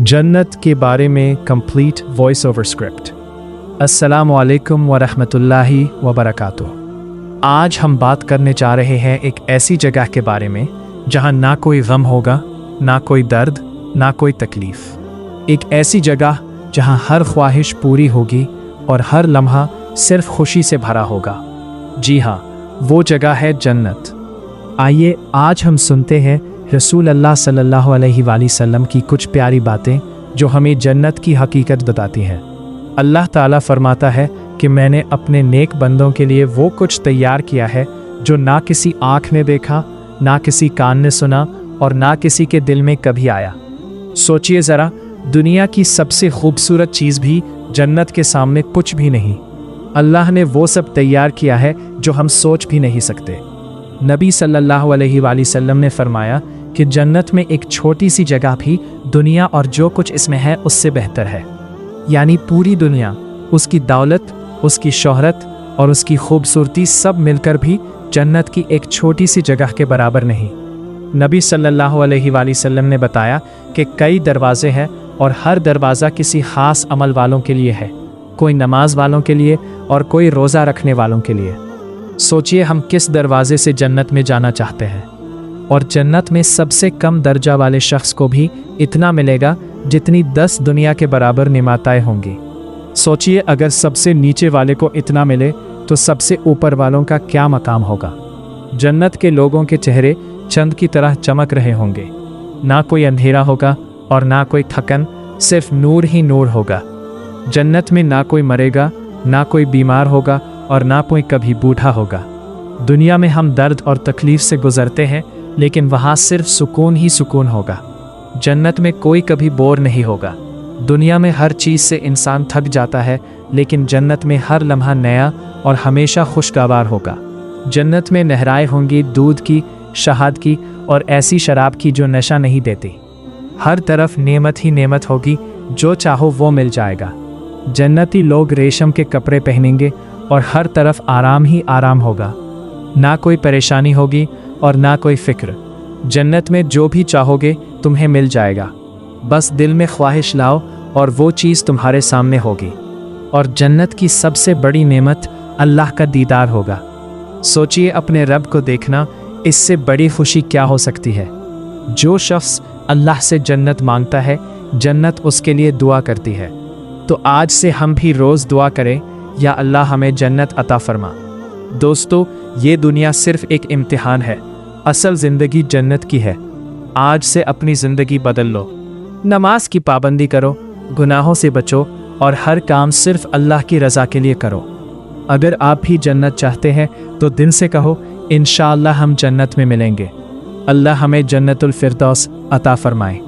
जन्नत के बारे में कंप्लीट वॉइस ओवर स्क्रिप्ट। अस्सलामु अलैकुम व रहमतुल्लाहि व बरकातुहू। आज हम बात करने जा रहे हैं एक ऐसी जगह के बारे में जहां ना कोई गम होगा, ना कोई दर्द, ना कोई तकलीफ। एक ऐसी जगह जहां हर ख्वाहिश पूरी होगी और हर लम्हा सिर्फ खुशी से भरा होगा। जी हाँ, वो जगह है जन्नत। आइए आज हम सुनते हैं रसूल अल्लाह सल्लल्लाहु अलैहि वसल्लम की कुछ प्यारी बातें जो हमें जन्नत की हकीकत बताती हैं। अल्लाह ताला फरमाता है कि मैंने अपने नेक बंदों के लिए वो कुछ तैयार किया है जो ना किसी आँख ने देखा, ना किसी कान ने सुना और ना किसी के दिल में कभी आया। सोचिए ज़रा, दुनिया की सबसे खूबसूरत चीज़ भी जन्नत के सामने कुछ भी नहीं। अल्लाह ने वो सब तैयार किया है जो हम सोच भी नहीं सकते। नबी सल्लल्लाहु अलैहि वसल्लम ने फरमाया कि जन्नत में एक छोटी सी जगह भी दुनिया और जो कुछ इसमें है उससे बेहतर है। यानी पूरी दुनिया, उसकी दौलत, उसकी शोहरत और उसकी खूबसूरती सब मिलकर भी जन्नत की एक छोटी सी जगह के बराबर नहीं। नबी सल्लल्लाहु अलैहि वसल्लम ने बताया कि कई दरवाजे हैं और हर दरवाज़ा किसी ख़ास अमल वालों के लिए है, कोई नमाज वालों के लिए और कोई रोज़ा रखने वालों के लिए। सोचिए हम किस दरवाजे से जन्नत में जाना चाहते हैं। और जन्नत में सबसे कम दर्जा वाले शख्स को भी इतना मिलेगा जितनी 10 दुनिया के बराबर निमाताएं होंगी। सोचिए अगर सबसे नीचे वाले को इतना मिले तो सबसे ऊपर वालों का क्या मकाम होगा। जन्नत के लोगों के चेहरे चंद की तरह चमक रहे होंगे। ना कोई अंधेरा होगा और ना कोई थकन, सिर्फ नूर ही नूर होगा। जन्नत में ना कोई मरेगा, ना कोई बीमार होगा और ना कोई कभी बूढ़ा होगा। दुनिया में हम दर्द और तकलीफ से गुजरते हैं, लेकिन वहाँ सिर्फ सुकून ही सुकून होगा। जन्नत में कोई कभी बोर नहीं होगा। दुनिया में हर चीज़ से इंसान थक जाता है, लेकिन जन्नत में हर लम्हा नया और हमेशा खुशगवार होगा। जन्नत में नहराएं होंगी दूध की, शहद की और ऐसी शराब की जो नशा नहीं देती। हर तरफ नेमत ही नेमत होगी, जो चाहो वो मिल जाएगा। जन्नती लोग रेशम के कपड़े पहनेंगे और हर तरफ आराम ही आराम होगा। ना कोई परेशानी होगी और ना कोई फिक्र। जन्नत में जो भी चाहोगे तुम्हें मिल जाएगा। बस दिल में ख्वाहिश लाओ और वो चीज़ तुम्हारे सामने होगी। और जन्नत की सबसे बड़ी नेमत अल्लाह का दीदार होगा। सोचिए अपने रब को देखना, इससे बड़ी खुशी क्या हो सकती है। जो शख्स अल्लाह से जन्नत मांगता है, जन्नत उसके लिए दुआ करती है। तो आज से हम भी रोज़ दुआ करें, या अल्लाह हमें जन्नत अता फरमा। दोस्तों, ये दुनिया सिर्फ एक इम्तिहान है, असल ज़िंदगी जन्नत की है। आज से अपनी ज़िंदगी बदल लो। नमाज की पाबंदी करो, गुनाहों से बचो और हर काम सिर्फ अल्लाह की रज़ा के लिए करो। अगर आप भी जन्नत चाहते हैं तो दिल से कहो, इंशाअल्लाह हम जन्नत में मिलेंगे। अल्लाह हमें जन्नतुल फिरदौस अता फरमाए।